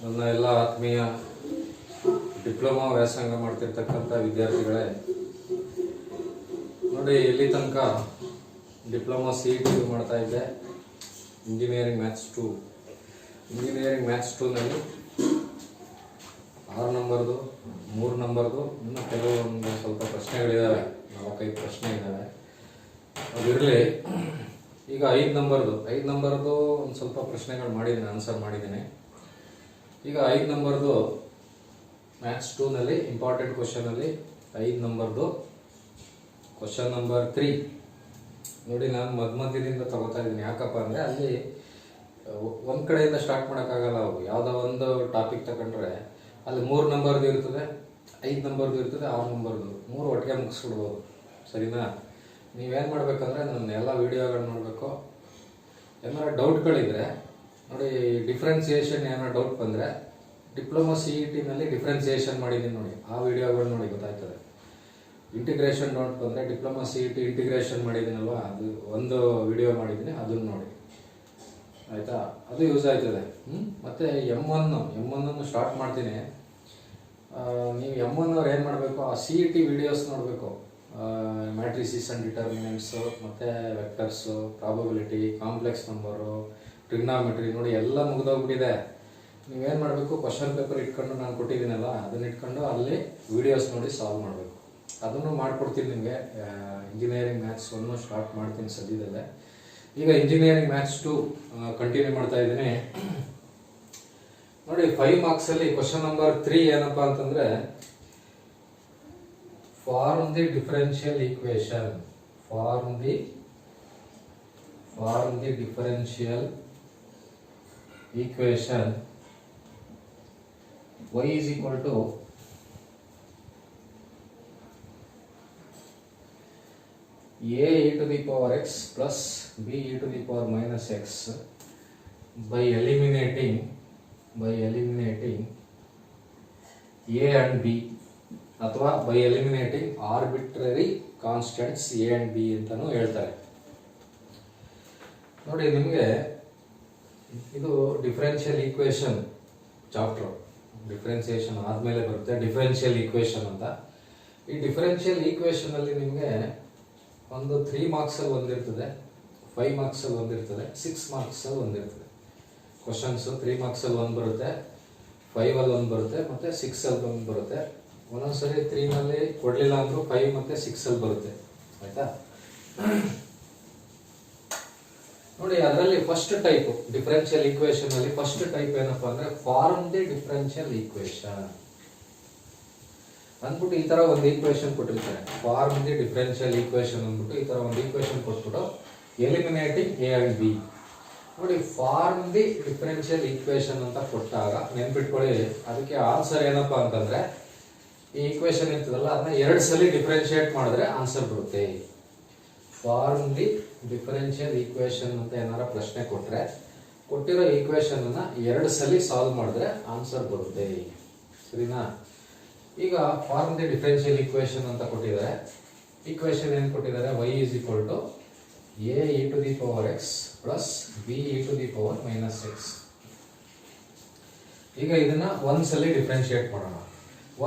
ನನ್ನ ಎಲ್ಲ ಆತ್ಮೀಯ ಡಿಪ್ಲೊಮಾ ವ್ಯಾಸಂಗ ಮಾಡ್ತಿರ್ತಕ್ಕಂಥ ವಿದ್ಯಾರ್ಥಿಗಳೇ, ನೋಡಿ ಇಲ್ಲಿ ತನಕ ಡಿಪ್ಲೊಮಾ CET ಮಾಡ್ತಾ ಇದ್ದೆ. ಇಂಜಿನಿಯರಿಂಗ್ ಮ್ಯಾಥ್ಸ್ 2ನಲ್ಲಿ 6 ನಂಬರ್ದು 3 ನಂಬರ್ದು ಇನ್ನು ಕೆಲವೊಂದು ಸ್ವಲ್ಪ ಪ್ರಶ್ನೆಗಳಿದ್ದಾವೆ, 4-5 ಪ್ರಶ್ನೆ ಇದ್ದಾವೆ. ಅದಿರಲಿ. ಈಗ 5 ನಂಬರ್ದು ಒಂದು ಸ್ವಲ್ಪ ಪ್ರಶ್ನೆಗಳು ಮಾಡಿದ್ದೀನಿ, ಆನ್ಸರ್ ಮಾಡಿದ್ದೀನಿ. ಈಗ 5 ನಂಬರ್ದು ಮ್ಯಾಥ್ಸ್ 2ನಲ್ಲಿ ಇಂಪಾರ್ಟೆಂಟ್ ಕ್ವಶನಲ್ಲಿ 5 ನಂಬರ್ದು ಕ್ವಶನ್ ನಂಬರ್ 3 ನೋಡಿ. ನಾನು ಮಧ್ಯದಿಂದ ತಗೋತಾ ಇದ್ದೀನಿ. ಯಾಕಪ್ಪ ಅಂದರೆ ಅಲ್ಲಿ ಒಂದು ಕಡೆಯಿಂದ ಸ್ಟಾರ್ಟ್ ಮಾಡೋಕ್ಕಾಗಲ್ಲ. ಅವು ಯಾವುದೋ ಒಂದು ಟಾಪಿಕ್ ತಗೊಂಡ್ರೆ ಅಲ್ಲಿ 3 ನಂಬರ್ದು ಇರ್ತದೆ, 5 ನಂಬರ್ದು ಇರ್ತದೆ, 6 ನಂಬರ್ದು 3 ಒಟ್ಟಿಗೆ ಮುಗಿಸ್ಬಿಡ್ಬೋದು. ಸರಿನಾ? ನೀವೇನು ಮಾಡಬೇಕಂದ್ರೆ ನನ್ನ ಎಲ್ಲ ವೀಡಿಯೋಗಳು ನೋಡಬೇಕು. ಏನಾರ ಡೌಟ್ಗಳಿದ್ರೆ ನೋಡಿ, ಡಿಫ್ರೆನ್ಸಿಯೇಷನ್ ಏನಾರ ಡೌಟ್ ಬಂದರೆ ಡಿಪ್ಲೊಮಾ CETನಲ್ಲಿ ಡಿಫ್ರೆನ್ಸಿಯೇಷನ್ ಮಾಡಿದ್ದೀನಿ ನೋಡಿ, ಆ ವಿಡಿಯೋಗಳು ನೋಡಿ ಗೊತ್ತಾಯ್ತದೆ. ಇಂಟಿಗ್ರೇಷನ್ ಡೌಟ್ ಬಂದರೆ ಡಿಪ್ಲೊಮಾ CET ಇಂಟಿಗ್ರೇಷನ್ ಮಾಡಿದ್ದೀನಲ್ವ, ಅದು ಒಂದು ವಿಡಿಯೋ ಮಾಡಿದ್ದೀನಿ, ಅದನ್ನು ನೋಡಿ ಆಯಿತಾ. ಅದು ಯೂಸ್ ಆಯ್ತದೆ. ಮತ್ತು M1 ಸ್ಟಾರ್ಟ್ ಮಾಡ್ತೀನಿ. ನೀವು M1 ಅವ್ರು ಏನು ಮಾಡಬೇಕು, ಆ CET ವಿಡಿಯೋಸ್ ನೋಡಬೇಕು. ಮ್ಯಾಟ್ರಿಸಿಸ್ ಆ್ಯಂಡ್ ಡಿಟರ್ಮಿನೆಂಟ್ಸು, ಮತ್ತು vectors, probability, complex number, trigonometry ನೋಡಿ ಎಲ್ಲ ಮುಗಿದೋಗ್ಬಿಟ್ಟಿದೆ. ನೀವೇನು ಮಾಡಬೇಕು, ಕ್ವಶನ್ ಪೇಪರ್ ಇಟ್ಕೊಂಡು ನಾನು ಕೊಟ್ಟಿದ್ದೀನಲ್ಲ, ಅದನ್ನ ಇಟ್ಕೊಂಡು ಅಲ್ಲಿ ವಿಡಿಯೋಸ್ ನೋಡಿ ಸಾಲ್ವ್ ಮಾಡಬೇಕು. ಅದನ್ನು ಮಾಡಿಕೊಡ್ತೀನಿ ನಿಮಗೆ. ಇಂಜಿನಿಯರಿಂಗ್ ಮ್ಯಾಥ್ಸ್ 1 ಸ್ಟಾರ್ಟ್ ಮಾಡ್ತೀನಿ ಸದ್ಯದಲ್ಲೇ. ಈಗ ಇಂಜಿನಿಯರಿಂಗ್ ಮ್ಯಾಥ್ಸ್ 2 ಕಂಟಿನ್ಯೂ ಮಾಡ್ತಾ ಇದ್ದೀನಿ ನೋಡಿ. 5 ಮಾರ್ಕ್ಸಲ್ಲಿ ಕ್ವಶನ್ ನಂಬರ್ 3 ಏನಪ್ಪ ಅಂತಂದರೆ, form the differential equation. Form the differential equation y is equal to a e to the power x plus b e to the power minus x by eliminating a and b, ಅಥವಾ by eliminating arbitrary constants a and b ಅಂತಾನೂ ಹೇಳ್ತಾರೆ ನೋಡಿ. ನಿಮಗೆ ಇದು differential equation chapter, differentiation ಆದಮೇಲೆ ಬರುತ್ತೆ differential equation ಅಂತ. ಈ ಡಿಫರೆನ್ಷಿಯಲ್ ಈಕ್ವೇಷನಲ್ಲಿ ನಿಮಗೆ ಒಂದು 3 ಮಾರ್ಕ್ಸಲ್ಲಿ ಒಂದಿರ್ತದೆ, 5 ಮಾರ್ಕ್ಸಲ್ಲಿ ಒಂದಿರ್ತದೆ, 6 ಮಾರ್ಕ್ಸಲ್ಲಿ ಒಂದಿರ್ತದೆ. ಕ್ವಶನ್ಸು 3 ಮಾರ್ಕ್ಸಲ್ಲಿ ಒಂದು ಬರುತ್ತೆ, 5ಅಲ್ಲಿ ಒಂದು ಬರುತ್ತೆ, ಮತ್ತು 6ಅಲ್ಲಿ ಒಂದು ಬರುತ್ತೆ. ಒಂದೊಂದ್ಸರಿ 3ನಲ್ಲಿ ಕೊಡಲಿಲ್ಲ ಅಂದರೂ 5 ಮತ್ತು 6ಅಲ್ಲಿ ಬರುತ್ತೆ. ಆಯಿತಾ? ನೋಡಿ, ಅದರಲ್ಲಿ ಫಸ್ಟ್ ಟೈಪ್ ಡಿಫರೆನ್ಷಿಯಲ್ ಈಕ್ವೇಷನ್ ಅಲ್ಲಿ ಫಸ್ಟ್ ಟೈಪ್ ಏನಪ್ಪಾ ಅಂದ್ರೆ ಫಾರ್ಮ್ ದಿ ಡಿಫರೆನ್ಷಿಯಲ್ ಈಕ್ವೇಷನ್ ಅಂದ್ಬಿಟ್ಟು ಈ ತರ ಒಂದು ಈಕ್ವೇಷನ್ ಕೊಟ್ಟಿರ್ತಾರೆ. ಫಾರ್ಮ್ ದಿ ಡಿಫರೆನ್ಷಿಯಲ್ ಈಕ್ವೇಷನ್ ಅಂದ್ಬಿಟ್ಟು ಈ ತರ ಒಂದು ಈಕ್ವೇಷನ್ ಕೊಟ್ಬಿಟ್ಟು ಎಲಿಮಿನೇಟಿಂಗ್ a and b. ನೋಡಿ, ಫಾರ್ಮ್ ದಿ ಡಿಫರೆನ್ಷಿಯಲ್ ಈಕ್ವೇಷನ್ ಅಂತ ಕೊಟ್ಟಾಗ ನೆನ್ಪಿಟ್ಕೊಳ್ಳಿ, ಅದಕ್ಕೆ ಆನ್ಸರ್ ಏನಪ್ಪಾ ಅಂತಂದ್ರೆ ಈ ಈಕ್ವೇಷನ್ ಇರ್ತದಲ್ಲ, ಅದನ್ನ 2 ಸಲ ಡಿಫರೆನ್ಶಿಯೇಟ್ ಮಾಡಿದ್ರೆ ಆನ್ಸರ್ ಬರುತ್ತೆ. ಫಾರ್ಮ್ ದಿ ಡಿಫರೆನ್ಷಿಯಲ್ ಈಕ್ವೇಷನ್ ಅಂತ ಏನಾರ ಪ್ರಶ್ನೆ ಕೊಟ್ಟರೆ ಕೊಟ್ಟಿರೋ ಈಕ್ವೇಷನ್ ಅನ್ನ 2 ಸಲ ಸಾಲ್ವ್ ಮಾಡಿದ್ರೆ ಆನ್ಸರ್ ಬರುತ್ತೆ. ಸರಿನಾ? ಈಗ ಫಾರ್ಮ್ ದಿ ಡಿಫರೆನ್ಷಿಯಲ್ ಈಕ್ವೇಷನ್ ಅಂತ ಕೊಟ್ಟಿದ್ದಾರೆ. ಈಕ್ವೇಷನ್ ಏನು ಕೊಟ್ಟಿದ್ದಾರೆ? y is equal to a e to the power x plus b e to the power minus x. ಈಗ ಇದನ್ನ 1 ಸಲ ಡಿಫರೆನ್ಶಿಯೇಟ್ ಮಾಡೋಣ.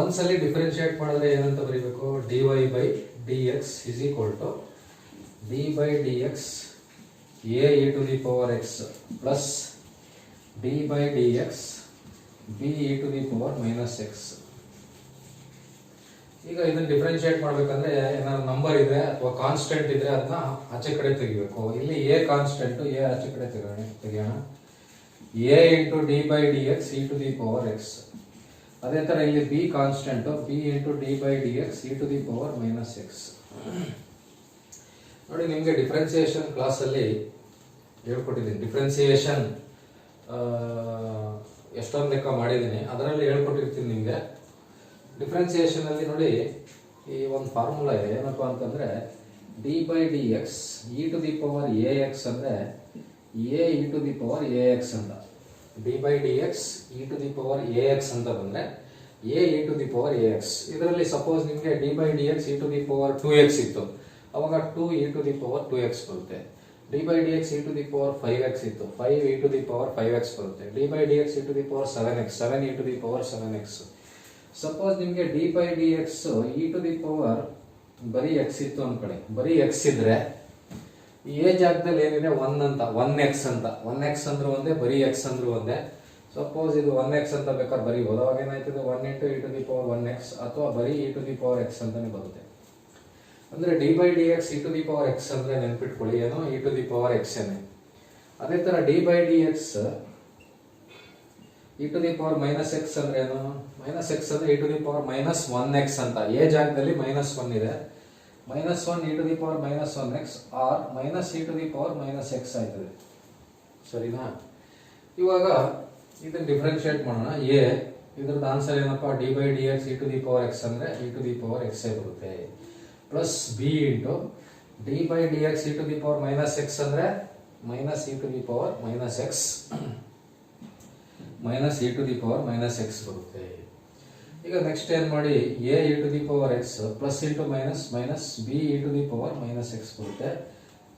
1 ಸಲ ಡಿಫರೆನ್ಶಿಯೇಟ್ ಮಾಡಿದ್ರೆ ಏನಂತ ಬರೀಬೇಕು? dy by dx is equal to d by dx a e to the power x plus d by dx b e to the power minus x. ಈಗ ಇದನ್ನ ಡಿಫರೆನ್ಶಿಯೇಟ್ ಮಾಡಬೇಕಂದ್ರೆ ಏನಾದ್ರು ನಂಬರ್ ಇದೆ ಅಥವಾ ಕಾನ್ಸ್ಟೆಂಟ್ ಇದ್ರೆ ಅದನ್ನ ಆಚೆ ಕಡೆ ತೆಗಿಬೇಕು. ಇಲ್ಲಿ a ಕಾನ್ಸ್ಟೆಂಟ್, a ಆಚೆ ಕಡೆ ತೆಗೆಯೋಣ. a into d by dx e to the power x. ಅದೇ ತರ ಇಲ್ಲಿ b constant, b into d by dx e to the power minus x. ನೋಡಿ, ನಿಮಗೆ ಡಿಫರೆನ್ಸಿಯೇಷನ್ ಕ್ಲಾಸಲ್ಲಿ ಹೇಳ್ಕೊಟ್ಟಿದ್ದೀನಿ. ಡಿಫರೆನ್ಸಿಯೇಷನ್ ಎಷ್ಟೊಂದು ಲೆಕ್ಕ ಮಾಡಿದ್ದೀನಿ, ಅದರಲ್ಲಿ ಹೇಳ್ಕೊಟ್ಟಿರ್ತೀನಿ ನಿಮಗೆ. ಡಿಫರೆನ್ಸಿಯೇಷನ್ ಅಲ್ಲಿ ನೋಡಿ, ಈ ಒಂದು ಫಾರ್ಮುಲಾ ಇದೆ. ಏನಪ್ಪಾ ಅಂತಂದ್ರೆ d by dx e to the power ax ಅಂದ್ರೆ a e to the power ax ಅಂತ. d by dx e to the power ax ಅಂತ ಬಂದ್ರೆ a e to the power ax. ಇದರಲ್ಲಿ ಸಪೋಸ್ ನಿಮಗೆ d by dx e to the power 2x ಇತ್ತು, ಅವಾಗ 2 e to the power 2x ಬರುತ್ತೆ. D by d x e to the power 5x ಇತ್ತು, 5 e to the power 5x ಬರುತ್ತೆ. D by d x e to the power 7x, 7 e to the power 7x. Suppose ನಿಮಗೆ d by d x e to the power ಬರೀ x ಇತ್ತು ಅನ್ಕೊಳ್ಳಿ, ಬರೀ X ಇದ್ರೆ A ಜಾಗದಲ್ಲಿ ಏನಿದೆ 1 ಅಂತ, 1x ಅಂತ, 1x ಅಂದ್ರೆ ಒಂದೇ, ಬರೀ ಎಕ್ಸ್ ಅಂದ್ರೆ ಒಂದೇ. ಸಪೋಸ್ ಇದು 1x ಅಂತ ಬೇಕಾದ್ರೆ ಬರೀಬಹುದು. ಅವಾಗ ಏನಾಯ್ತದೆ 1 into e to the power 1x ಅಥವಾ ಬರೀ e to the power x ಅಂತಾನೆ ಬರುತ್ತೆ. ಅಂದ್ರೆ d by d x e to the power x ಅಂದ್ರೆ ನೆನ್ಪಿಟ್ಕೊಳ್ಳಿ ಏನೋ e to the power x ಏನೆ. ಅದೇ ತರ d by d x e to the power minus x ಅಂದ್ರೆ ಏನು, ಮೈನಸ್ ಎಕ್ಸ್ ಅಂದ್ರೆ e to the power minus 1x ಅಂತ, ಎ ಜಾಗದಲ್ಲಿ -1 ಇದೆ, -1 E to the power -1x or minus e to the power -x ಆಯ್ತದೆ. ಸರಿನಾ? ಇವಾಗ ಇದನ್ನ ಡಿಫ್ರೆನ್ಶಿಯೇಟ್ ಮಾಡೋಣ. ಎ ಇದ್ರದ್ದು ಆನ್ಸರ್ ಏನಪ್ಪಾ, d by d x e to the power x ಅಂದ್ರೆ e to the power x ಬರುತ್ತೆ. Plus b into d by d x e to the power -x ಅಂದ್ರೆ minus e to the power -x minus e to the power -x ಬರುತ್ತೆ. ಈಗ next ಏನ್ ಮಾಡಿ, a e to the power x plus into minus minus b e to the power -x ಬರುತ್ತೆ.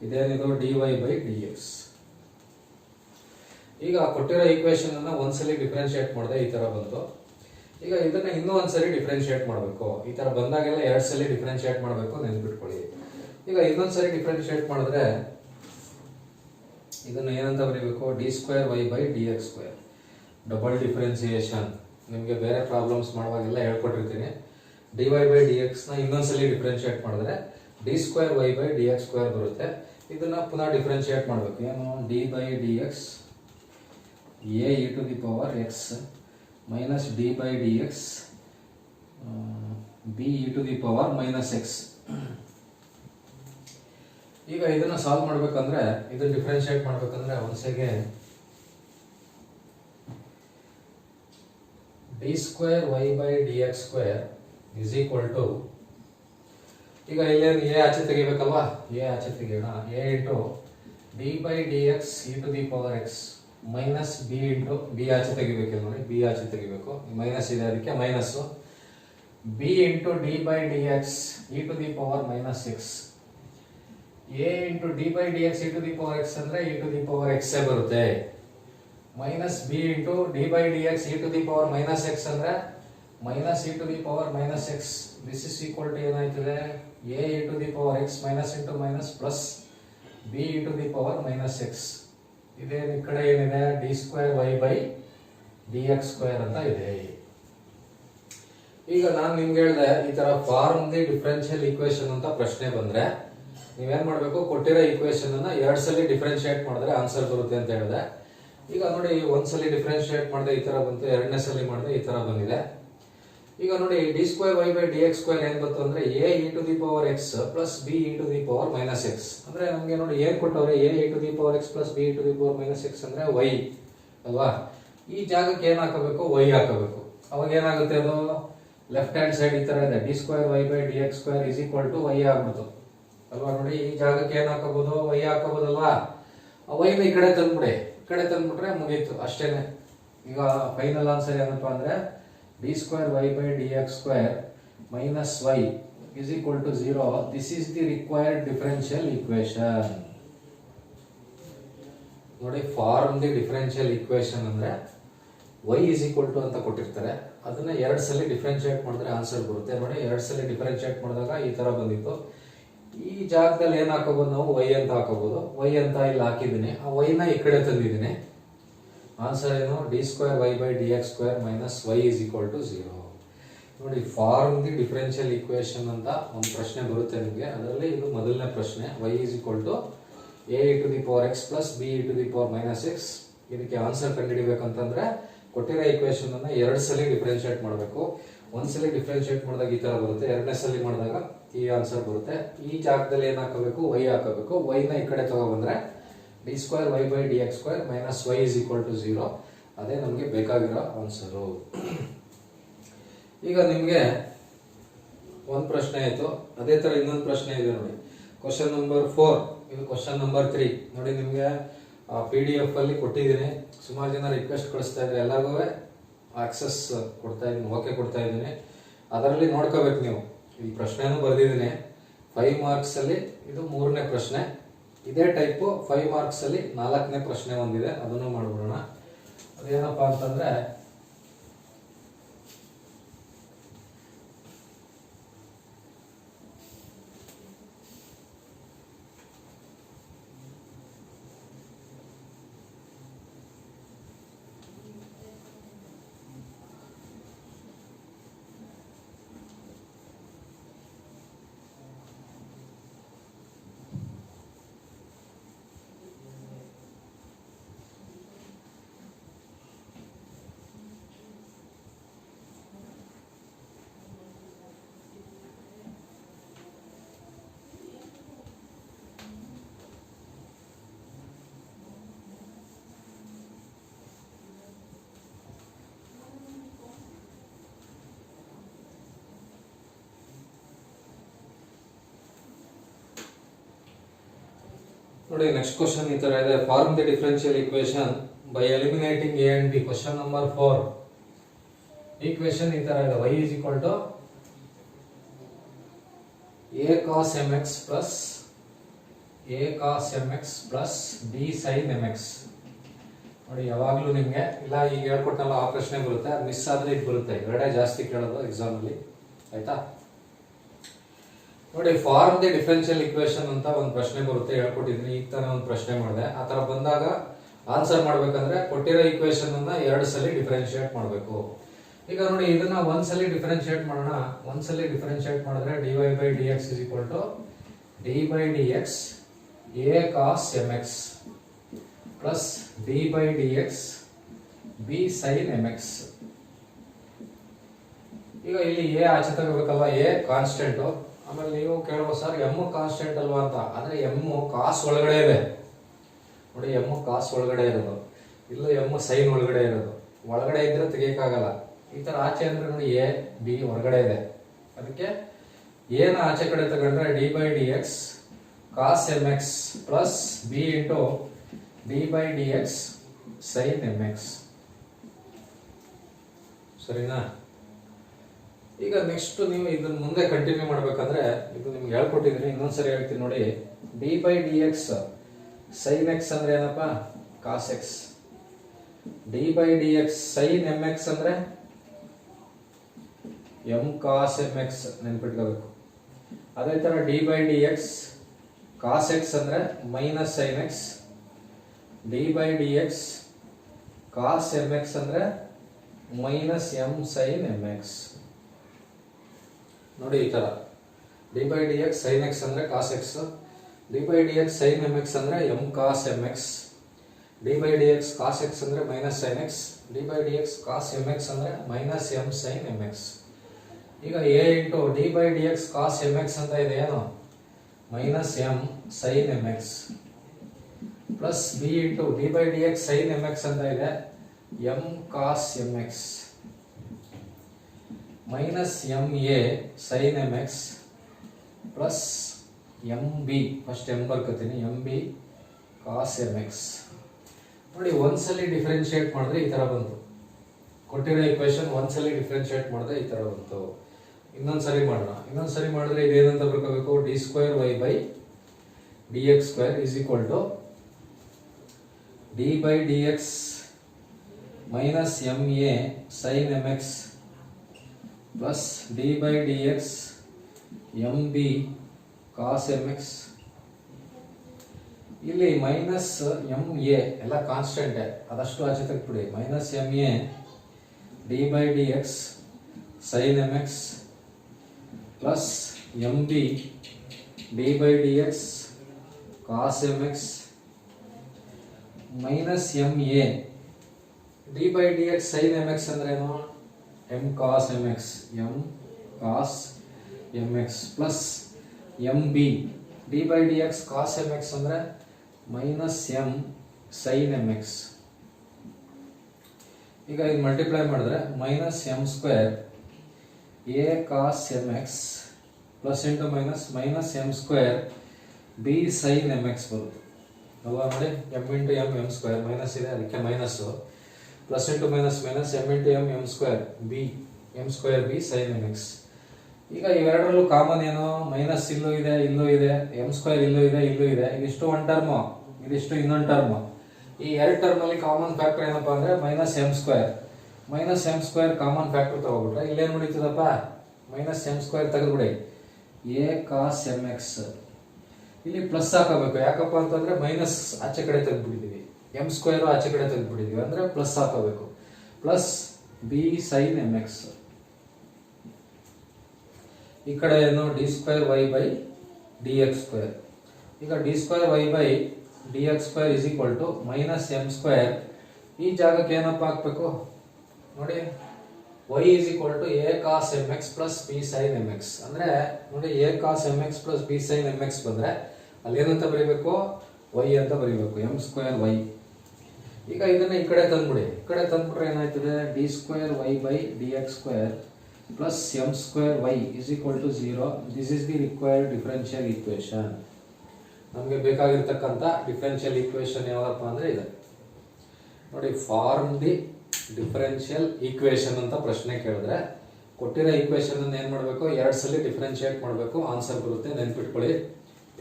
ಇದೇನಿದು d y by d X. ಈಗ ಕೊಟ್ಟಿರೋ equation ಅನ್ನ ಒಂದ್ಸಲಿ ಡಿಫ್ರೆನ್ಶಿಯೇಟ್ ಮಾಡಿದೆ, ಈ ತರ ಬಂತು. ಈಗ ಇದನ್ನ ಇನ್ನೂ ಒಂದ್ಸರಿ ಡಿಫ್ರೆನ್ಶಿಯೇಟ್ ಮಾಡಬೇಕು. ಈ ತರ ಬಂದಾಗೆಲ್ಲ 2 ಸಲ ಡಿಫ್ರೆನ್ಶಿಯೇಟ್ ಮಾಡಬೇಕು, ನೆನ್ಪಿಟ್ಕೊಳ್ಳಿ. ಈಗ ಇನ್ನೊಂದ್ಸರಿ ಡಿಫ್ರೆನ್ಶಿಯೇಟ್ ಮಾಡಿದ್ರೆ ಇದನ್ನ ಏನಂತ ಬರೀಬೇಕು, d square y by d x square. Double differentiation ನಿಮಗೆ ಬೇರೆ ಪ್ರಾಬ್ಲಮ್ಸ್ ಮಾಡುವಾಗೆಲ್ಲ ಹೇಳ್ಕೊಟ್ಟಿರ್ತೀನಿ. D y by d x ನ ಇನ್ನೊಂದ್ಸಲಿ ಡಿಫ್ರೆನ್ಶಿಯೇಟ್ ಮಾಡಿದ್ರೆ d square y by d x square ಬರುತ್ತೆ. ಇದನ್ನ ಪುನಃ ಡಿಫ್ರೆನ್ಶಿಯೇಟ್ ಮಾಡಬೇಕು. ಏನು, d by d x a e to the power x minus d by d x b e to the power -x. ಈಗ ಇದನ್ನ ಸಾಲ್ವ್ ಮಾಡ್ಬೇಕಂದ್ರೆ, ಇದನ್ನ ಡಿಫ್ರೆನ್ಶಿಯೇಟ್ ಮಾಡ್ಬೇಕಂದ್ರೆ ಒಂದ್ಸಗೆ D square y by d x square is equal to, ಈಗ ಇಲ್ಲೇನು a ಆಚೆ ತೆಗಿಬೇಕಲ್ವಾ, ಎ ಆಚೆ ತೆಗಿಯೋಣ. A into d by d x e to the power x minus b into b ಆಚೆ ತೆಗಿಬೇಕಿಲ್ಲ ನೋಡಿ, ಬಿ ಆಚೆ ತೆಗಿಬೇಕು, ಮೈನಸ್ ಇದೆ ಅದಕ್ಕೆ minus b into d by d x e to the power -x. A into d by d x e to the power x ಅಂದ್ರೆ e to the power x ಬರುತ್ತೆ. Minus b into d by d x e to the power -x ಅಂದ್ರೆ minus e to the power -x. This is equal to ಏನಾಯ್ತದೆ, a e to the power x minus into minus plus b e to the power -x. ಇದೇ ಈ ಕಡೆ ಏನಿದೆ, d square y by d x square ಅಂತ ಇದೆ. ಈಗ ನಾನು ನಿಮ್ಗೆ ಹೇಳಿದೆ, ಈ ತರ ಫಾರ್ಮ್ ದಿ ಡಿಫರೆನ್ಷಿಯಲ್ ಈಕ್ವೇಶನ್ ಅಂತ ಪ್ರಶ್ನೆ ಬಂದ್ರೆ ನೀವೇನ್ ಮಾಡ್ಬೇಕು, ಕೊಟ್ಟಿರೋ ಈಕ್ವೇಶನ್ ಅನ್ನ 2 ಸಲ ಡಿಫರೆನ್ಶಿಯೇಟ್ ಮಾಡಿದ್ರೆ ಆನ್ಸರ್ ಬರುತ್ತೆ ಅಂತ ಹೇಳಿದೆ. ಈಗ ನೋಡಿ, ಒಂದ್ಸಲಿ ಡಿಫರೆನ್ಶಿಯೇಟ್ ಮಾಡಿದೆ ಈ ತರ ಬಂತು, 2ನೇ ಸಲ ಮಾಡಿದೆ ಈ ತರ ಬಂದಿದೆ. ಈಗ ನೋಡಿ, d square y by d x square ಏನ್ ಬಂತು ಅಂದ್ರೆ a e to the power x plus b e to the power -x. ಅಂದ್ರೆ ನಮ್ಗೆ ನೋಡಿ ಏನ್ ಕೊಟ್ಟವ್ರೆ, a e to the power x plus b e to the power -x ಅಂದ್ರೆ y ಅಲ್ವಾ. ಈ ಜಾಗಕ್ಕೆ ಏನ್ ಹಾಕಬೇಕು, y ಹಾಕಬೇಕು. ಅವಾಗ ಏನಾಗುತ್ತೆ, ಅದು ಲೆಫ್ಟ್ ಹ್ಯಾಂಡ್ ಸೈಡ್ ಈ ತರ ಇದೆ, d square y by d x square is equal to y ಆಗ್ಬಿಡ್ತು ಅಲ್ವಾ. ನೋಡಿ, ಈ ಜಾಗಕ್ಕೆ ಏನ್ ಹಾಕಬಹುದು, y ಹಾಕಬಹುದಲ್ವಾ. ಆ y ನ ಈ ಕಡೆ ತಂದ್ಬಿಡಿ, ಈ ಕಡೆ ತಂದ್ಬಿಟ್ರೆ ಮುಗೀತು ಅಷ್ಟೇನೆ. ಈಗ ಫೈನಲ್ ಆನ್ಸರ್ ಏನಪ್ಪಾ ಅಂದ್ರೆ d square y by d x square minus y is equal to 0. This is the required differential equation. ನೋಡಿ, ಫಾರ್ಮ್ ದಿ ಡಿಫರೆನ್ಷಿಯಲ್ ಈಕ್ವೇಶನ್ ಅಂದ್ರೆ y is equal to ಅಂತ ಕೊಟ್ಟಿರ್ತಾರೆ, ಅದನ್ನ 2 ಸಲ ಡಿಫರೆನ್ಶಿಯೇಟ್ ಮಾಡಿದ್ರೆ ಆನ್ಸರ್ ಬರುತ್ತೆ. ನೋಡಿ, 2 ಸಲ ಡಿಫರೆನ್ಶಿಯೇಟ್ ಮಾಡಿದಾಗ ಈ ತರ ಬಂದಿತ್ತು. ಈ ಜಾಗದಲ್ಲಿ ಏನ್ ಹಾಕೋಬಹುದು, ನಾವು y ಅಂತ ಹಾಕೋಬಹುದು. y ಅಂತ ಇಲ್ಲಿ ಹಾಕಿದ್ದೀನಿ, ಆ y ನ ಈ ಕಡೆ ತಂದಿದ್ದೀನಿ. ಆನ್ಸರ್ ಏನು, d square y by d x square minus y is equal to 0. ನೋಡಿ, ಫಾರ್ಮ್ ದಿ ಡಿಫರೆನ್ಷಿಯಲ್ ಈಕ್ವೇಶನ್ ಅಂತ ಒಂದು ಪ್ರಶ್ನೆ ಬರುತ್ತೆ ನಿಮಗೆ. ಅದರಲ್ಲಿ ಇದು ಮೊದಲನೇ ಪ್ರಶ್ನೆ, y is equal to a e to the power x plus b e to the power -x. ಇದಕ್ಕೆ ಆನ್ಸರ್ ಕಂಡುಹಿಡಿಬೇಕಂತಂದ್ರೆ ಕೊಟ್ಟಿರೋ ಈಕ್ವೇಶನ್ ಅನ್ನ 2 ಸಲ ಡಿಫರೆನ್ಶಿಯೇಟ್ ಮಾಡಬೇಕು. ಒಂದ್ಸಲಿ ಡಿಫರೆನ್ಶಿಯೇಟ್ ಮಾಡಿದಾಗ ಈ ತರ ಬರುತ್ತೆ, 2ನೇ ಸಲ ಮಾಡಿದಾಗ ಈ ಆನ್ಸರ್ ಬರುತ್ತೆ. ಈ ಜಾಗದಲ್ಲಿ ಏನ್ ಹಾಕಬೇಕು, y ಹಾಕಬೇಕು. y ನ ಈ ಕಡೆ ತಗೊಬಂದ್ರೆ d square y by d x square minus y is equal to 0. ಅದೇ ನಮಗೆ ಬೇಕಾಗಿರೋ ಆನ್ಸರು. ಈಗ ನಿಮಗೆ ಒಂದು ಪ್ರಶ್ನೆ ಆಯ್ತು, ಅದೇ ತರ ಇನ್ನೊಂದು ಪ್ರಶ್ನೆ ಇದೆ ನೋಡಿ. ಕ್ವಶನ್ ನಂಬರ್ 4, ಇದು ಕ್ವಶನ್ ನಂಬರ್ 3. ನೋಡಿ, ನಿಮಗೆ PDF ಅಲ್ಲಿ ಕೊಟ್ಟಿದ್ದೀನಿ. ಸುಮಾರು ಜನ ರಿಕ್ವೆಸ್ಟ್ ಕಳಿಸ್ತಾ ಇದ್ರೆ ಎಲ್ಲರಿಗೂ ಆಕ್ಸೆಸ್ ಕೊಡ್ತಾ ಇದ್ದೀನಿ, ಓಕೆ ಕೊಡ್ತಾ ಇದ್ದೀನಿ. ಅದರಲ್ಲಿ ನೋಡ್ಕೋಬೇಕು ನೀವು. ಈ ಪ್ರಶ್ನೆನೂ ಬರೆದಿದ್ದೀನಿ 5 ಮಾರ್ಕ್ಸ್ ಅಲ್ಲಿ. ಇದು 3ನೇ ಪ್ರಶ್ನೆ. ಇದೇ ಟೈಪು 5 ಮಾರ್ಕ್ಸ್ ಅಲ್ಲಿ 4ನೇ ಪ್ರಶ್ನೆ ಒಂದಿದೆ, ಅದನ್ನು ಮಾಡ್ಬಿಡೋಣ. ಅದೇನಪ್ಪ ಅಂತಂದ್ರೆ ನೋಡಿ, ನೆಕ್ಸ್ಟ್ ಕ್ವಶನ್ ಈ ತರ ಇದೆ. Form the differential equation by eliminating a and b. Question number 4. Equation ಈ ತರ ಇದೆ. y is equal to a cos mx plus a cos mx plus b sin mx. ನೋಡಿ, ಯಾವಾಗಲೂ ನಿಮಗೆ ಇಲ್ಲ ಈಗ ಹೇಳ್ಕೊಟ್ಟಲ್ಲ ಆ ಪ್ರಶ್ನೆ ಬರುತ್ತೆ, ಅದು ಮಿಸ್ ಆದ್ರೆ ಇದು ಬರುತ್ತೆ. ಎರಡೇ ಜಾಸ್ತಿ ಕೇಳೋದು ಎಕ್ಸಾಮ್ ಅಲ್ಲಿ, ಆಯ್ತಾ? ನೋಡಿ, ಫಾರ್ಮ್ ದಿ ಡಿಫರೆನ್ಷಿಯಲ್ ಇಕ್ವೇಶನ್ ಅಂತ ಒಂದು ಪ್ರಶ್ನೆ ಬರುತ್ತೆ, ಹೇಳ್ಕೊಟ್ಟಿದ್ದೀನಿ. ಈಗ ತಾನೇ ಒಂದು ಪ್ರಶ್ನೆ ಮಾಡಿದೆ. ಆ ತರ ಬಂದಾಗ ಆನ್ಸರ್ ಮಾಡ್ಬೇಕಂದ್ರೆ ಕೊಟ್ಟಿರೋ ಇಕ್ವೇಶನ್ ಅನ್ನ 2 ಸಲ ಡಿಫರೆನ್ಶಿಯೇಟ್ ಮಾಡಬೇಕು. ಈಗ ನೋಡಿ, ಇದನ್ನ ಒಂದ್ಸಲಿ ಡಿಫರೆನ್ಶಿಯೇಟ್ ಮಾಡೋಣ. ಒಂದ್ಸಲಿ ಡಿಫರೆನ್ಶಿಯೇಟ್ ಮಾಡಿದ್ರೆ dy by dx is equal to d by dx a cos mx plus d by dx b sin mx. ಈಗ ಇಲ್ಲಿ a ಆಚೆ ತಗೋಬೇಕಲ್ವಾ, a ಕಾನ್ಸ್ಟೆಂಟ್. ಆಮೇಲೆ ನೀವು ಕೇಳಬಹುದು, ಸರ್ m ಕಾನ್ಸ್ಟೆಂಟ್ ಅಲ್ವಾ ಅಂತ. ಆದ್ರೆ m ಕಾಸ್ ಒಳಗಡೆ ಇದೆ. ನೋಡಿ, m ಕಾಸ್ ಒಳಗಡೆ ಇರೋದು, ಇಲ್ಲ m ಸೈನ್ ಒಳಗಡೆ ಇರೋದು. ಒಳಗಡೆ ಇದ್ರೆ ತೆಗಿಯಕ್ಕಾಗಲ್ಲ. ಈ ತರ ಆಚೆ ಅಂದ್ರೆ ನೋಡಿ a b ಹೊರಗಡೆ ಇದೆ. ಅದಕ್ಕೆ a ನ ಆಚೆ ಕಡೆ ತಗೊಂಡ್ರೆ d by dx cos mx plus b into d by dx sin mx. ಸರಿನಾ? ಈಗ ನೆಕ್ಸ್ಟ್ ನೀವು ಇದನ್ನ ಮುಂದೆ ಕಂಟಿನ್ಯೂ ಮಾಡ್ಬೇಕಂದ್ರೆ ಇದು ನಿಮ್ಗೆ ಹೇಳ್ಕೊಟ್ಟಿದ್ದೀನಿ, ಇನ್ನೊಂದ್ಸರಿ ಹೇಳ್ತೀನಿ ನೋಡಿ. D by d x sine x ಅಂದ್ರೆ ಏನಪ್ಪ? Cos x. D by d x sine m x ಅಂದ್ರೆ ಎಂ ಕಾಸ್ ಎಂ ಎಕ್ಸ್ ನೆನ್ಪಿಟ್ಕೋಬೇಕು. ಅದೇ ತರ d by d x cos x ಅಂದ್ರೆ minus sine x. D by d x cos m x ಅಂದ್ರೆ minus m sine m x. ನೋಡಿ, ಈ ತರ d by d x sine x ಅಂದ್ರೆ cos x, d by d x sine m x ಅಂದ್ರೆ m cos m x, d by d x cos x ಅಂದ್ರೆ minus sine x, d by d x cos m x ಅಂದ್ರೆ minus m sine m x. ಈಗ a into d by d x cos m x ಅಂತ ಇದೆ, ಏನು? Minus m sine m x, plus b into d by d x sine m x ಅಂತ ಇದೆ, m cos m x, minus m a sine m x plus m b, first m ಬರ್ಕೋತೀನಿ, m b cos m x. ನೋಡಿ, ಒಂದ್ಸಲಿ differentiate ಮಾಡಿದ್ರೆ ಈ ತರ ಬಂತು. ಕೊಟ್ಟಿರೋ ಇಕ್ವೇಶನ್ ಒಂದ್ಸಲಿ ಡಿಫರೆನ್ಶಿಯೇಟ್ ಮಾಡಿದ್ರೆ ಈ ತರ ಬಂತು. ಇನ್ನೊಂದ್ಸರಿ ಮಾಡೋಣ. ಇನ್ನೊಂದ್ಸರಿ ಮಾಡಿದ್ರೆ ಇದೇನಂತ ಬರ್ಕೋಬೇಕು? D square y by d x square is equal to d by d x minus m a sine m x plus d by d x m b cos m x. ಇಲ್ಲಿ ಮೈನಸ್ ಎಂ ಎ ಎಲ್ಲ constant, ಅದಷ್ಟು ಆಚೆ ತೆಗೆದ್ಬಿಡಿ. Minus m a d by d x sine m x plus m b d by d x cos m x minus m a d by d x sine m x ಅಂದ್ರೆ ಏನು? M cos m x, m cos m x plus m b d by d x cos m x ಅಂದ್ರೆ minus m sine m x. ಈಗ ಇದು multiply ಮಾಡಿದ್ರೆ minus m square a cos m x plus into minus minus m square b sine m x ಬರುತ್ತೆ ಅಲ್ವಾ? ನೋಡಿ, m into m m square minus ಇದೆ, ಅದಕ್ಕೆ minus, plus into minus minus m into m m square b m square b sine m x. ಈಗ ಇವೆರಡರಲ್ಲೂ common ಏನು, minus ಇಲ್ಲೂ ಇದೆ ಇಲ್ಲೂ ಇದೆ, ಎಮ್ ಸ್ಕ್ವೇರ್ ಇಲ್ಲೂ ಇದೆ ಇಲ್ಲೂ ಇದೆ, ಇದಿಷ್ಟು ಒನ್ ಟರ್ಮ್, ಇದಿಷ್ಟು ಇನ್ನೊಂದು ಟರ್ಮ್. ಈ ಎರಡು ಟರ್ಮ್ ಅಲ್ಲಿ ಕಾಮನ್ ಫ್ಯಾಕ್ಟರ್ ಏನಪ್ಪಾ ಅಂದ್ರೆ minus m square. Minus m square common factor ತಗೋಬಿಟ್ರೆ ಇಲ್ಲೇನು ಉಳಿತದಪ್ಪ, ಮೈನಸ್ ಎಮ್ ಸ್ಕ್ವೇರ್ ತೆಗೆದ್ಬಿಡಿ, ಎ ಕಾಸ್ ಎಮ್ ಎಕ್ಸ್. ಇಲ್ಲಿ ಪ್ಲಸ್ ಹಾಕಬೇಕು, ಯಾಕಪ್ಪ ಅಂತಂದ್ರೆ ಮೈನಸ್ ಆಚೆ ಕಡೆ ತೆಗೆದ್ಬಿಟ್ಟಿದೀವಿ, ಎಮ್ ಸ್ಕ್ವೇರ್ ಆಚೆ ಕಡೆ ತೆಗೆದ್ಬಿಟ್ಟಿದೀವಿ ಅಂದ್ರೆ ಪ್ಲಸ್ ಹಾಕಬೇಕು, plus b sine m x. ಈ ಕಡೆ ಏನು d square y by d x square. ಈಗ d square y by d x square is equal to minus m square. ಈ ಜಾಗಕ್ಕೆ ಏನಪ್ಪ ಹಾಕ್ಬೇಕು ನೋಡಿ, y is equal to a cos mx plus b sin mx. ಅಂದ್ರೆ ನೋಡಿ a cos mx plus b sin mx ಬಂದ್ರೆ ಅಲ್ಲಿ ಏನಂತ ಬರೀಬೇಕು, y ಅಂತ ಬರೀಬೇಕು, m ಸ್ಕ್ವೇರ್ y. ಈಗ ಇದನ್ನ ಈ ಕಡೆ ತಂದ್ಬಿಡಿ, ಈ ಕಡೆ ತಂದ್ಬಿಟ್ರೆ ಏನಾಯ್ತದೆ, d square y by dx square plus m square y is equal to 0. This is the required differential equation. ನಮಗೆ ಬೇಕಾಗಿರ್ತಕ್ಕಂಥ ಡಿಫರೆನ್ಷಿಯಲ್ ಈಕ್ವೇಶನ್ ಯಾವ್ದಪ್ಪ ಅಂದ್ರೆ ಇದೆ ನೋಡಿ, ಫಾರ್ಮ್ ದಿ ಡಿಫರೆನ್ಷಿಯಲ್ ಈಕ್ವೇಶನ್ ಅಂತ ಪ್ರಶ್ನೆ ಕೇಳಿದ್ರೆ ಕೊಟ್ಟಿರೋ ಈಕ್ವೇಶನ್ ಅನ್ನು ಏನ್ ಮಾಡಬೇಕು, ಎರಡು ಸಲ ಡಿಫರೆನ್ಶಿಯೇಟ್ ಮಾಡಬೇಕು, ಆನ್ಸರ್ ಬರುತ್ತೆ, ನೆನ್ಪಿಟ್ಕೊಳ್ಳಿ.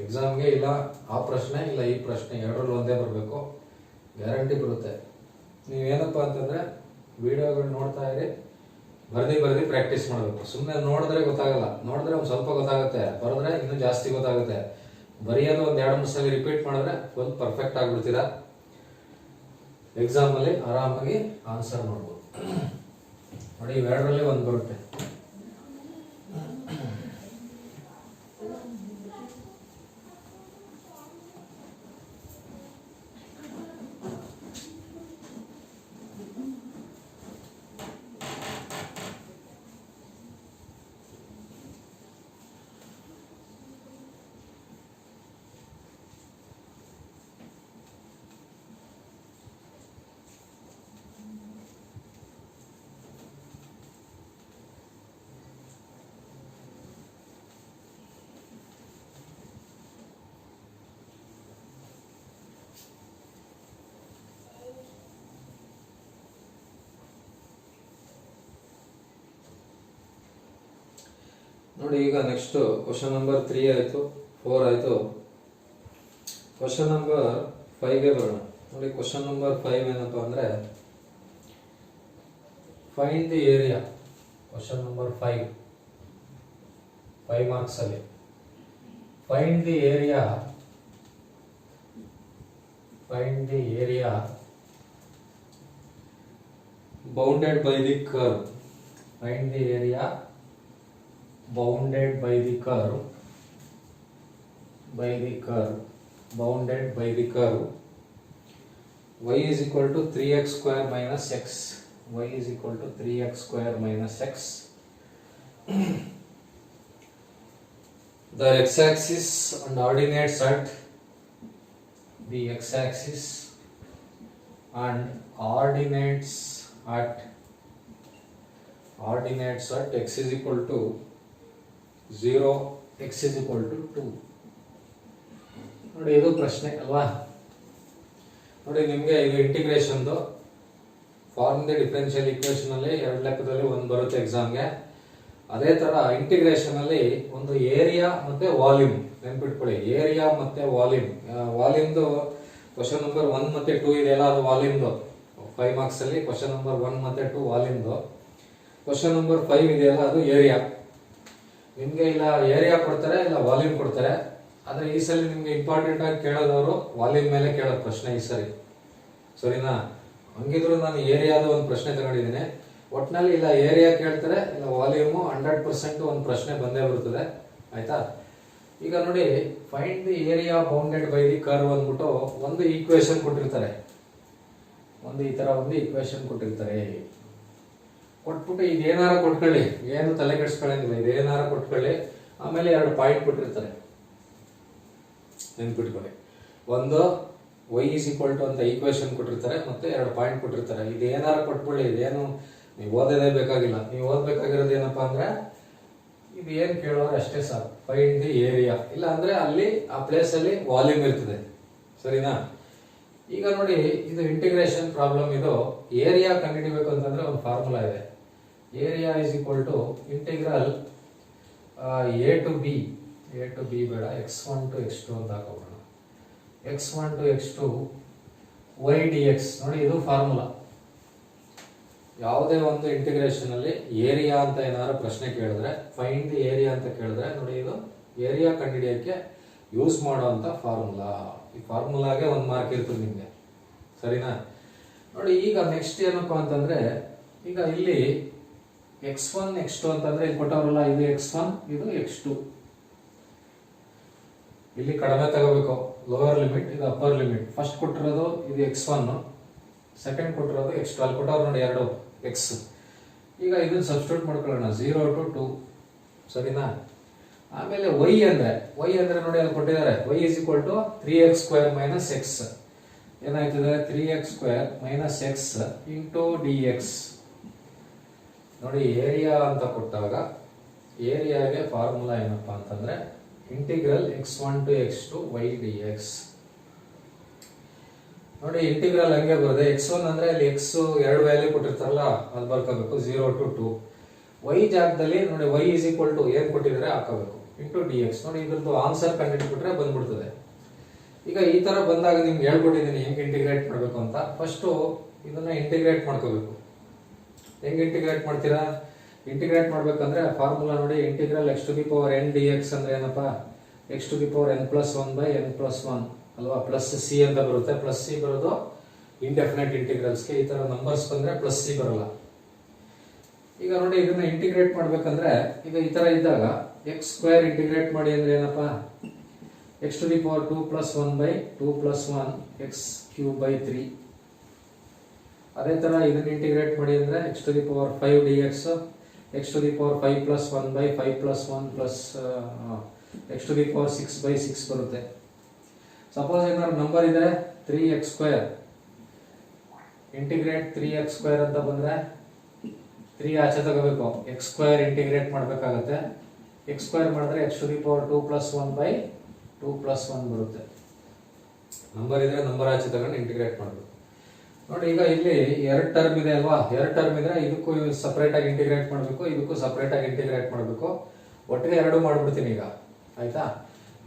ಎಕ್ಸಾಮ್ಗೆ ಇಲ್ಲ ಆ ಪ್ರಶ್ನೆ ಇಲ್ಲ ಈ ಪ್ರಶ್ನೆ ಎರಡರಲ್ಲಿ ಒಂದೇ ಬರಬೇಕು, ಗ್ಯಾರಂಟಿ ಬರುತ್ತೆ. ನೀವೇನಪ್ಪ ಅಂತಂದ್ರೆ ವಿಡಿಯೋಗಳು ನೋಡ್ತಾ ಇರಿ, ಬರ್ದಿ ಪ್ರಾಕ್ಟೀಸ್ ಮಾಡಬೇಕು. ಸುಮ್ಮನೆ ನೋಡಿದ್ರೆ ಗೊತ್ತಾಗಲ್ಲ, ನೋಡಿದ್ರೆ ಒಂದು ಸ್ವಲ್ಪ ಗೊತ್ತಾಗುತ್ತೆ, ಬರೆದ್ರೆ ಇನ್ನೂ ಜಾಸ್ತಿ ಗೊತ್ತಾಗುತ್ತೆ. ಬರೆಯೋದು ಒಂದು 2-3 ಸಲ ರಿಪೀಟ್ ಮಾಡಿದ್ರೆ ಫುಲ್ ಪರ್ಫೆಕ್ಟ್ ಆಗಿಬಿಡ್ತೀರಾ. ಎಕ್ಸಾಮ್ ಅಲ್ಲಿ ಆರಾಮಾಗಿ ಆನ್ಸರ್ ಮಾಡ್ಬೋದು. ನೋಡಿ ಇವೆರಡರಲ್ಲಿ ಒಂದು ಬರುತ್ತೆ. ನೋಡಿ ಈಗ ನೆಕ್ಸ್ಟ್ ಕ್ವಶನ್ ನಂಬರ್ 3 ಆಯ್ತು, 4 ಆಯ್ತು. ಕ್ವಶನ್ ನಂಬರ್ 5ಗೆ ಬರೋಣ. ನೋಡಿ ಕ್ವಶನ್ ನಂಬರ್ 5 ಏನಪ್ಪ ಅಂದ್ರೆ find the area. Question number 5 marks ಅಲ್ಲಿ find the area bounded by the curve. Find the area bounded by the curve bounded by the curve y is equal to 3x square minus x. Y is equal to 3x square minus x. The x-axis and ordinates at the x-axis and ordinates at x is equal to 0, x is equal to 2. ನೋಡಿ ಇದು ಪ್ರಶ್ನೆ ಅಲ್ವಾ. ನೋಡಿ ನಿಮಗೆ ಇದು integration form the differential equation ಅಲ್ಲಿ 2 ಲೆಕ್ಕದಲ್ಲಿ ಒಂದು ಬರುತ್ತೆ ಎಕ್ಸಾಮ್ಗೆ. ಅದೇ ತರ ಇಂಟಿಗ್ರೇಷನ್ ಅಲ್ಲಿ ಒಂದು ಏರಿಯಾ ಮತ್ತೆ ವಾಲ್ಯೂಮ್ ನೆನ್ಪಿಟ್ಕೊಳ್ಳಿ. ಏರಿಯಾ ಮತ್ತೆ ವಾಲ್ಯೂಮ್ದು ಕ್ವಶನ್ ನಂಬರ್ 1 ಮತ್ತೆ 2 ಇದೆಯಲ್ಲ, ಅದು ವಾಲ್ಯೂಮ್ದು 5 ಮಾರ್ಕ್ಸ್ ಅಲ್ಲಿ ಕ್ವಶನ್ ನಂಬರ್ 1 ಮತ್ತೆ 2 ವಾಲ್ಯೂಮ್ದು. ಕ್ವಶನ್ ನಂಬರ್ 5 ಇದೆಯಲ್ಲ ಅದು ಏರಿಯಾ. ನಿಮ್ಗೆ ಇಲ್ಲ ಏರಿಯಾ ಕೊಡ್ತಾರೆ ಇಲ್ಲ ವಾಲ್ಯೂಮ್ ಕೊಡ್ತಾರೆ. ಆದ್ರೆ ಈ ಸಲ ನಿಮ್ಗೆ ಇಂಪಾರ್ಟೆಂಟ್ ಆಗಿ ಕೇಳೋದವರು ವಾಲ್ಯೂಮ್ ಮೇಲೆ ಕೇಳೋದು ಪ್ರಶ್ನೆ ಈ ಸರಿ, ಸರಿನಾ? ಹಂಗಿದ್ರು ನಾನು ಏರಿಯಾದ ಒಂದು ಪ್ರಶ್ನೆ ತಗೊಂಡಿದ್ದೀನಿ. ಒಟ್ನಲ್ಲಿ ಇಲ್ಲ ಏರಿಯಾ ಕೇಳ್ತಾರೆ ಇಲ್ಲ ವಾಲ್ಯೂಮು 100% ಒಂದು ಪ್ರಶ್ನೆ ಬಂದೇ ಬರ್ತದೆ, ಆಯ್ತಾ? ಈಗ ನೋಡಿ find the area bounded by the curve ಅಂದ್ಬಿಟ್ಟು ಒಂದು ಈಕ್ವೇಶನ್ ಕೊಟ್ಟಿರ್ತಾರೆ, ಈ ತರ ಒಂದು ಈಕ್ವೇಶನ್ ಕೊಟ್ಟಿರ್ತಾರೆ. ಕೊಟ್ಬಿಟ್ಟು ಇದೇನಾರ ಕೊಟ್ಕೊಳ್ಳಿ, ಏನು ತಲೆ ಕೆಡಿಸ್ಕೊಳ್ಳಂಗಿಲ್ಲ, ಇದೇನಾರ ಕೊಟ್ಕೊಳ್ಳಿ. ಆಮೇಲೆ 2 ಪಾಯಿಂಟ್ ಕೊಟ್ಟಿರ್ತಾರೆ, ನೆನ್ಪಿಟ್ಕೊಳ್ಳಿ. ಒಂದು y is equal to ಅಂತ ಈಕ್ವೇಶನ್ ಕೊಟ್ಟಿರ್ತಾರೆ, ಮತ್ತೆ 2 ಪಾಯಿಂಟ್ ಕೊಟ್ಟಿರ್ತಾರೆ. ಇದೇನಾರ ಕೊಟ್ಕೊಳ್ಳಿ, ಇದೇನು ನೀವು ಓದೋದೇ ಬೇಕಾಗಿಲ್ಲ. ನೀವು ಓದ್ಬೇಕಾಗಿರೋದು ಏನಪ್ಪಾ ಅಂದ್ರೆ ಇದು ಏನ್ ಕೇಳೋರು ಅಷ್ಟೇ ಸಾಕು, ಫೈಂಡ್ ದಿ ಏರಿಯಾ. ಇಲ್ಲ ಅಂದ್ರೆ ಅಲ್ಲಿ ಆ ಪ್ಲೇಸ್ ಅಲ್ಲಿ ವಾಲ್ಯೂಮ್ ಇರ್ತದೆ, ಸರಿನಾ? ಈಗ ನೋಡಿ ಇದು ಇಂಟಿಗ್ರೇಷನ್ ಪ್ರಾಬ್ಲಮ್. ಇದು ಏರಿಯಾ ಕಂಡುಹಿಡಿಬೇಕು ಅಂತಂದ್ರೆ ಒಂದು ಫಾರ್ಮುಲಾ ಇದೆ. Area is equal to integral a to b ಬೇಡ, x1 to x2 ಅಂತ ಹಾಕೋಣ. x1 to x2 y dx. ನೋಡಿ ಇದು ಫಾರ್ಮುಲಾ. ಯಾವುದೇ ಒಂದು ಇಂಟಿಗ್ರೇಷನ್ ಅಲ್ಲಿ ಏರಿಯಾ ಅಂತ ಏನಾದ್ರು ಪ್ರಶ್ನೆ ಕೇಳಿದ್ರೆ, ಫೈಂಡ್ ದಿ ಏರಿಯಾ ಅಂತ ಕೇಳಿದ್ರೆ, ನೋಡಿ ಇದು ಏರಿಯಾ ಕಂಡುಹಿಡಿಯಕ್ಕೆ ಯೂಸ್ ಮಾಡುವಂತ ಫಾರ್ಮುಲಾ. ಈ ಫಾರ್ಮುಲಾಗೆ 1 ಮಾರ್ಕ್ ಇರ್ತದೆ ನಿಮಗೆ, ಸರಿನಾ? ನೋಡಿ ಈಗ ನೆಕ್ಸ್ಟ್ ಏನಪ್ಪಾ ಅಂತಂದ್ರೆ, ಈಗ ಇಲ್ಲಿ x1 x2 ಅಂತಂದ್ರೆ ಇಲ್ಲಿ ಕೊಟ್ಟವರಲ್ಲ, ಇದು x1 ಇದು x2. ಇಲ್ಲಿ ಕಡಿಮೆ ತಗೋಬೇಕು, ಲೋವರ್ ಲಿಮಿಟ್ ಇದು ಅಪ್ಪರ್ ಲಿಮಿಟ್. ಫಸ್ಟ್ ಕೊಟ್ಟಿರೋದು ಇದು x1, ಸೆಕೆಂಡ್ ಕೊಟ್ಟಿರೋದು x2. ಅಲ್ಲಿ ಕೊಟ್ಟವ್ರು ನೋಡಿ ಎರಡು x. ಈಗ ಇದನ್ನ ಸಬ್ಸ್ಟಿಟ್ಯೂಟ್ ಮಾಡ್ಕೊಳ್ಳೋಣ, 0 to 2, ಸರಿನಾ? ಆಮೇಲೆ y ಅಂದ್ರೆ ನೋಡಿ ಅಲ್ಲಿ ಕೊಟ್ಟಿದ್ದಾರೆ, y is equal to 3x square minus x. ಏನಾಯ್ತದೆ? 3x square minus x into dx. ನೋಡಿ ಏರಿಯಾ ಅಂತ ಕೊಟ್ಟಾಗ ಏರಿಯಾಗೆ ಫಾರ್ಮುಲಾ ಏನಪ್ಪಾ ಅಂತಂದ್ರೆ integral x1 to x2 y dx. ನೋಡಿ ಇಂಟಿಗ್ರಲ್ ಹಂಗೆ ಬರುತ್ತೆ. x1 ಅಂದ್ರೆ ಅಲ್ಲಿ x ಎರಡು ವ್ಯಾಲ್ಯೂ ಕೊಟ್ಟಿರ್ತಾರಲ್ಲ, ಅದು ಬರ್ಕೋಬೇಕು 0 to 2. y ಜಾಗದಲ್ಲಿ ನೋಡಿ y is equal to ಏನ್ ಕೊಟ್ಟಿದ್ರೆ ಹಾಕಬೇಕು ಇಂಟು dx. ನೋಡಿ ಇದ್ರದ್ದು ಆನ್ಸರ್ ಕಂಡುಹಿಡಿದ್ಬಿಟ್ರೆ ಬಂದ್ಬಿಡ್ತದೆ. ಈಗ ಈ ತರ ಬಂದಾಗ ನಿಮ್ಗೆ ಹೇಳ್ಕೊಟ್ಟಿದ್ದೀನಿ ಹೆಂಗೆ ಇಂಟಿಗ್ರೇಟ್ ಮಾಡಬೇಕು ಅಂತ. ಫಸ್ಟ್ ಇದನ್ನ ಇಂಟಿಗ್ರೇಟ್ ಮಾಡ್ಕೋಬೇಕು. ಹೆಂಗೆ ಇಂಟಿಗ್ರೇಟ್ ಮಾಡ್ತೀರಾ? ಇಂಟಿಗ್ರೇಟ್ ಮಾಡ್ಬೇಕಂದ್ರೆ ಫಾರ್ಮುಲಾ ನೋಡಿ, integral x to the power n dx ಅಂದ್ರೆ ಏನಪ್ಪಾ? x to the power n plus 1 by n plus 1 ಅಲ್ವಾ? ಪ್ಲಸ್ ಸಿ ಅಂತ ಬರುತ್ತೆ. ಪ್ಲಸ್ ಸಿ ಬರೋದು ಇಂಡೆಫಿನೆಟ್ ಇಂಟಿಗ್ರಲ್ಸ್ಗೆ. ಈ ತರ ನಂಬರ್ಸ್ ಬಂದ್ರೆ ಪ್ಲಸ್ ಸಿ ಬರಲ್ಲ. ಈಗ ನೋಡಿ ಇದನ್ನ ಇಂಟಿಗ್ರೇಟ್ ಮಾಡ್ಬೇಕಂದ್ರೆ ಈಗ ಈ ತರ ಇದ್ದಾಗ x ಸ್ಕ್ವೇರ್ ಇಂಟಿಗ್ರೇಟ್ ಮಾಡಿ ಅಂದ್ರೆ ಏನಪ್ಪಾ? x to the power 2 plus 1 by 2 plus 1 x cube by 3. ಅದೇ ತರ ಇದನ್ನ ಇಂಟಿಗ್ರೇಟ್ ಮಾಡಿ ಅಂದ್ರೆ x to the power 5 dx, x to the power 5 plus 1 by 5 plus 1 plus x to the power 6 by 6 ಬರುತ್ತೆ. Suppose ಏನಾದ್ರು ನಂಬರ್ ಇದೆ 3x square, integrate 3x square ಅಂತ ಬಂದ್ರೆ 3 ಆಚೆ ತಗೋಬೇಕು, x ಸ್ಕ್ವೇರ್ ಇಂಟಿಗ್ರೇಟ್ ಮಾಡಬೇಕಾಗುತ್ತೆ. x ಸ್ಕ್ವೇರ್ ಮಾಡಿದ್ರೆ x to the power 2 plus 1 by 2 plus 1 ಬರುತ್ತೆ. ನಂಬರ್ ಇದ್ರೆ ನಂಬರ್ ಆಚೆ ತಗೊಂಡು ಇಂಟಿಗ್ರೇಟ್ ಮಾಡಬೇಕು. ನೋಡಿ ಈಗ ಇಲ್ಲಿ ಎರಡು ಟರ್ಮ್ ಇದೆ ಅಲ್ವಾ? ಎರಡು ಟರ್ಮ್ ಇದ್ರೆ ಇದಕ್ಕೂ ಸಪರೇಟ್ ಆಗಿ ಇಂಟಿಗ್ರೇಟ್ ಮಾಡಬೇಕು, ಇದಕ್ಕೂ ಸಪರೇಟ್ ಆಗಿ ಇಂಟಿಗ್ರೇಟ್ ಮಾಡಬೇಕು. ಒಟ್ಟಿಗೆ ಎರಡು ಮಾಡ್ಬಿಡ್ತೀನಿ ಈಗ, ಆಯ್ತಾ?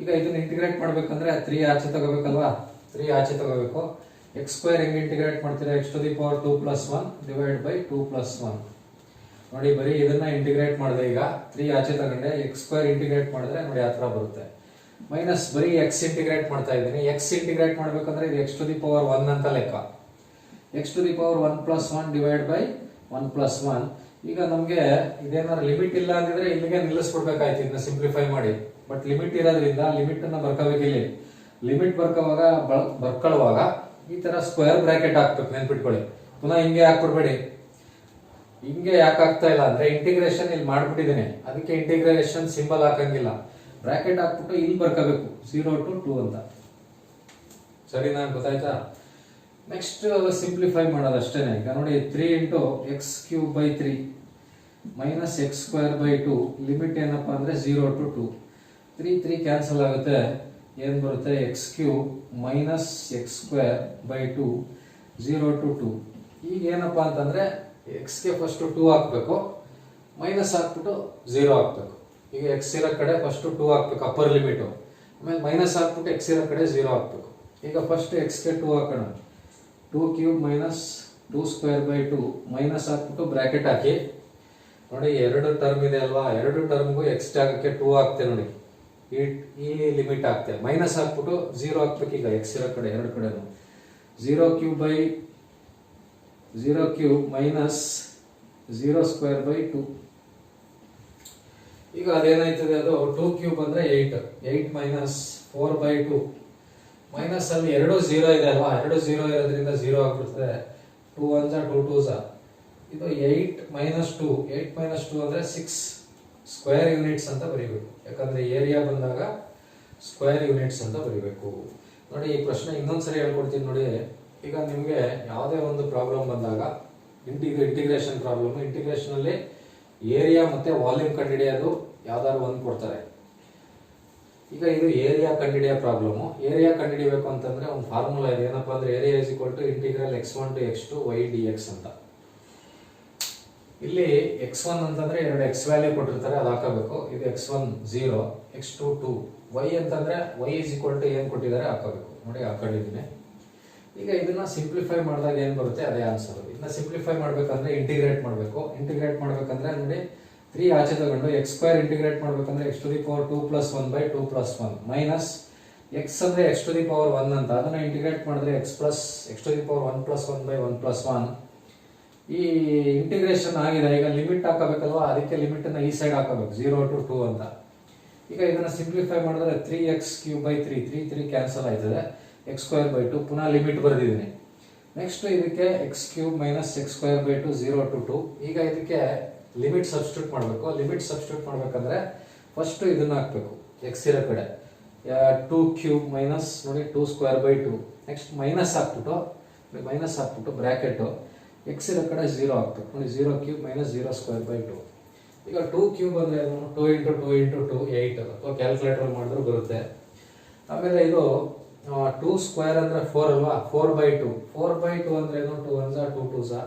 ಈಗ ಇದನ್ನ ಇಂಟಿಗ್ರೇಟ್ ಮಾಡ್ಬೇಕಂದ್ರೆ 3 ಆಚೆ ತಗೋಬೇಕಲ್ವಾ? 3 ಆಚೆ ತಗೋಬೇಕು. ಎಕ್ಸ್ ಸ್ಕ್ವೇರ್ ಹೆಂಗೆ ಇಂಟಿಗ್ರೇಟ್ ಮಾಡ್ತೀರಾ? x to the power 2 plus 1 divide by 2 plus 1. ನೋಡಿ ಬರೀ ಇದನ್ನ ಇಂಟಿಗ್ರೇಟ್ ಮಾಡಿದೆ. ಈಗ 3 ಆಚೆ ತಗೊಂಡೆ, ಎಕ್ಸ್ ಸ್ಕ್ವೇರ್ ಇಂಟಿಗ್ರೇಟ್ ಮಾಡಿದ್ರೆ ನೋಡಿ ಆ ತರ ಬರುತ್ತೆ. ಮೈನಸ್ ಬರೀ x ಇಂಟಿಗ್ರೇಟ್ ಮಾಡ್ತಾ ಇದ್ದೀನಿ. x ಇಂಟಿಗ್ರೇಟ್ ಮಾಡ್ಬೇಕಂದ್ರೆ ಇದು x to the power 1 ಅಂತ ಲೆಕ್ಕ. x to the power 1 plus 1 divide by 1 plus 1. ಈಗ ನಮ್ಗೆ ಇದೇನಾದ್ರು ಲಿಮಿಟ್ ಇಲ್ಲ ಅಂದಿದ್ರೆ ಇಲ್ಲಿಗೆ ನಿಲ್ಲಿಸ್ಬಿಡ್ಬೇಕಾಯ್ತು ಇದನ್ನ ಸಿಂಪ್ಲಿಫೈ ಮಾಡಿ. ಬಟ್ ಲಿಮಿಟ್ ಇರೋದ್ರಿಂದ ಲಿಮಿಟ್ ಅನ್ನ ಬರ್ಕೋಬೇಕು. ಇಲ್ಲಿ ಲಿಮಿಟ್ ಬರ್ಕೊಳ್ಳುವಾಗ ಈ ತರ ಸ್ಕ್ವೇರ್ ಬ್ರಾಕೆಟ್ ಹಾಕ್ಬೇಕು, ನೆನ್ಪಿಟ್ಕೊಳ್ಳಿ. ಪುನಃ ಹಿಂಗೆ ಹಾಕ್ಬಿಡ್ಬೇಡಿ. ಹಿಂಗೆ ಯಾಕೆ ಆಗ್ತಾ ಇಲ್ಲ ಅಂದ್ರೆ ಇಂಟಿಗ್ರೇಷನ್ ಇಲ್ಲಿ ಮಾಡ್ಬಿಟ್ಟಿದ್ದೀನಿ, ಅದಕ್ಕೆ ಇಂಟಿಗ್ರೇಷನ್ ಸಿಂಬಲ್ ಹಾಕಂಗಿಲ್ಲ. ಬ್ರಾಕೆಟ್ ಹಾಕ್ಬಿಟ್ಟು ಇಲ್ಲಿ ಬರ್ಕೋಬೇಕು 0 to 2 ಅಂತ. ಸರಿನಾ? ಗೊತ್ತಾಯ್ತಾ? ನೆಕ್ಸ್ಟ್ ಸಿಂಪ್ಲಿಫೈ ಮಾಡೋದು ಅಷ್ಟೇನೆ. ಈಗ ನೋಡಿ 3 into x cube by 3 minus x square by 2. Limit ಏನಪ್ಪಾ ಅಂದ್ರೆ 0 to 2. 3 ಕ್ಯಾನ್ಸಲ್ ಆಗುತ್ತೆ. ಏನ್ ಬರುತ್ತೆ? x cube minus x square by 2 0 to 2. ಈಗ ಏನಪ್ಪಾ ಅಂತಂದ್ರೆ x ಗೆ ಫಸ್ಟ್ 2 ಹಾಕ್ಬೇಕು, ಮೈನಸ್ ಹಾಕ್ಬಿಟ್ಟು 0 ಹಾಕ್ಬೇಕು. ಈಗ x ಇರೋ ಕಡೆ ಫಸ್ಟ್ 2 ಹಾಕ್ಬೇಕು, ಅಪ್ಪರ್ ಲಿಮಿಟ್. ಆಮೇಲೆ ಮೈನಸ್ ಹಾಕ್ಬಿಟ್ಟು x ಇರೋ ಕಡೆ 0 ಹಾಕ್ಬೇಕು. ಈಗ ಫಸ್ಟ್ x ಗೆ 2 ಹಾಕೋಣ. 2 cube minus 2 square by 2 minus ಹಾಕ್ಬಿಟ್ಟು ಬ್ರಾಕೆಟ್ ಹಾಕಿ. ನೋಡಿ ಎರಡು ಟರ್ಮ್ ಇದೆ ಅಲ್ವಾ? ಎರಡು ಟರ್ಮ್ಗೂ x ಜಾಗಕ್ಕೆ 2 ಹಾಕ್ತೆ. ನೋಡಿ ಈ ಲಿಮಿಟ್ ಹಾಕ್ತೆ, ಮೈನಸ್ ಹಾಕ್ಬಿಟ್ಟು 0 ಹಾಕ್ಬೇಕು. ಈಗ x ಇರೋ ಕಡೆ ಎರಡು ಕಡೆನು 0 cube by 0 cube minus 0 square by 2. ಈಗ ಅದೇನಾಯ್ತದೆ? ಅದು 2 ಕ್ಯೂಬ್ ಅಂದ್ರೆ 8 ಮೈನಸ್ 4 ಬೈ 2. ಮೈನಸ್ ಅಲ್ಲಿ ಎರಡು 0 ಇದೆ ಅಲ್ವಾ? ಎರಡು 0 ಇರೋದ್ರಿಂದ 0 ಆಗ್ಬಿಡ್ತದೆ. 2 1 2 2 ಇದು 8 ಮೈನಸ್ 2. 8 ಮೈನಸ್ 2 ಅಂದ್ರೆ 6 ಸ್ಕ್ವೇರ್ ಯೂನಿಟ್ಸ್ ಅಂತ ಬರೀಬೇಕು. ಯಾಕಂದ್ರೆ ಏರಿಯಾ ಬಂದಾಗ ಸ್ಕ್ವೇರ್ ಯೂನಿಟ್ಸ್ ಅಂತ ಬರೀಬೇಕು. ನೋಡಿ ಈ ಪ್ರಶ್ನೆ ಇನ್ನೊಂದ್ಸರಿ ಹೇಳ್ಕೊಡ್ತೀನಿ ನೋಡಿ. ಈಗ ನಿಮ್ಗೆ ಯಾವುದೇ ಒಂದು ಪ್ರಾಬ್ಲಮ್ ಬಂದಾಗ ಇಂಟಿಗ್ರೇಷನ್ ಪ್ರಾಬ್ಲಮ್, ಇಂಟಿಗ್ರೇಷನ್ ಅಲ್ಲಿ ಏರಿಯಾ ಮತ್ತೆ ವಾಲ್ಯೂಮ್ ಕಂಡುಹಿಡಿಯೋದು ಯಾವ್ದಾದ್ರು ಒಂದು ಕೊಡ್ತಾರೆ. ಈಗ ಇದು ಏರಿಯಾ ಕಂಡುಹಿಡಿಯೋ ಪ್ರಾಬ್ಲಮ್. ಏರಿಯಾ ಕಂಡುಹಿಡಿಯಬೇಕು ಅಂತಂದ್ರೆ ಒಂದು ಫಾರ್ಮುಲಾ ಇದೆ. ಏನಪ್ಪಾ ಅಂದ್ರೆ area is equal to integral x1 to x2 y dx ಅಂತ. ಇಲ್ಲಿ x1 ಅಂತಂದ್ರೆ ಎರಡು x ವ್ಯಾಲ್ಯೂ ಕೊಟ್ಟಿರ್ತಾರೆ, ಅದು ಹಾಕಬೇಕು. ಇದು x1 0, x2 2, y ಅಂತಂದ್ರೆ y is equal to ಏನು ಕೊಟ್ಟಿದ್ದಾರೆ ಹಾಕಬೇಕು. ನೋಡಿ ಹಾಕೊಂಡಿದ್ದೀನಿ. ಈಗ ಇದನ್ನ ಸಿಂಪ್ಲಿಫೈ ಮಾಡಿದಾಗ ಏನು ಬರುತ್ತೆ ಅದೇ ಆನ್ಸರ್. ಇದನ್ನ ಸಿಂಪ್ಲಿಫೈ ಮಾಡ್ಬೇಕಂದ್ರೆ ಇಂಟಿಗ್ರೇಟ್ ಮಾಡಬೇಕು. ಇಂಟಿಗ್ರೇಟ್ ಮಾಡ್ಬೇಕಂದ್ರೆ ನೋಡಿ 3 ಆಚೆ ತಗೊಂಡು x² ಇಂಟಿಗ್ರೇಟ್ ಮಾಡ್ಬೇಕಂದ್ರೆ x⁴ 2 + 1/2 + 1 ಮೈನಸ್ x ಅಂದ್ರೆ x⁴ ಅಂತ, ಅದನ್ನ ಇಂಟಿಗ್ರೇಟ್ ಮಾಡಿದ್ರೆ x⁴ 1 + 1/1 + 1. ಈ ಇಂಟಿಗ್ರೇಷನ್ ಆಗಿದೆ. ಈಗ ಲಿಮಿಟ್ ಹಾಕಬೇಕಲ್ವಾ, ಅದಕ್ಕೆ ಲಿಮಿಟ್ ಅನ್ನ ಈ ಸೈಡ್ ಹಾಕಬೇಕು 0 to 2 ಅಂತ. ಈಗ ಇದನ್ನ ಸಿಂಪ್ಲಿಫೈ ಮಾಡಿದ್ರೆ 3x³ 3 ಕ್ಯಾನ್ಸಲ್ ಆಯ್ತದೆ, x²/2 ಪುನಃ ಲಿಮಿಟ್ ಬರೆದಿದ್ದೀನಿ. ನೆಕ್ಸ್ಟ್ ಇದಕ್ಕೆ x³ - x²/2 0 to 2. ಈಗ ಇದಕ್ಕೆ ಲಿಮಿಟ್ ಸಬ್ಸ್ಟಿಟ್ಯೂಟ್ ಮಾಡಬೇಕು. ಲಿಮಿಟ್ ಸಬ್ಸ್ಟಿಟ್ಯೂಟ್ ಮಾಡಬೇಕಂದ್ರೆ ಫಸ್ಟ್ ಇದನ್ನ ಹಾಕಬೇಕು x ಇರೋ ಕಡೆ 2³ ಮೈನಸ್ ನೋಡಿ 2²/2. ನೆಕ್ಸ್ಟ್ ಮೈನಸ್ ಹಾಕ್ಬಿಟ್ಟು ಬ್ರಾಕೆಟ್ x ಇರೋ ಕಡೆ 0 ಹಾಕ್ಬೇಕು. ನೋಡಿ 0³ - 0²/2. ಈಗ 2³ ಅಂದ್ರೆ 2 × 2 × 2 8 ಅಥವಾ ಕ್ಯಾಲ್ಕುಲೇಟರ್ ಮಾಡಿದ್ರು ಬರುತ್ತೆ. ಆಮೇಲೆ ಇದು 2² ಅಂದ್ರೆ 4 ಅಲ್ವಾ, 4/2. 4/2 ಅಂದ್ರೆ 2 1 2 2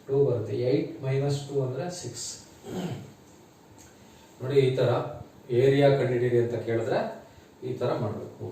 2 ಬರುತ್ತೆ. 8 - 2 ಅಂದ್ರೆ 6. ನೋಡಿ ಈ ತರ ಏರಿಯಾ ಕಂಡುಹಿಡಿಯಿರಿ ಅಂತ ಕೇಳಿದ್ರೆ ಈ ತರ ಮಾಡಬೇಕು.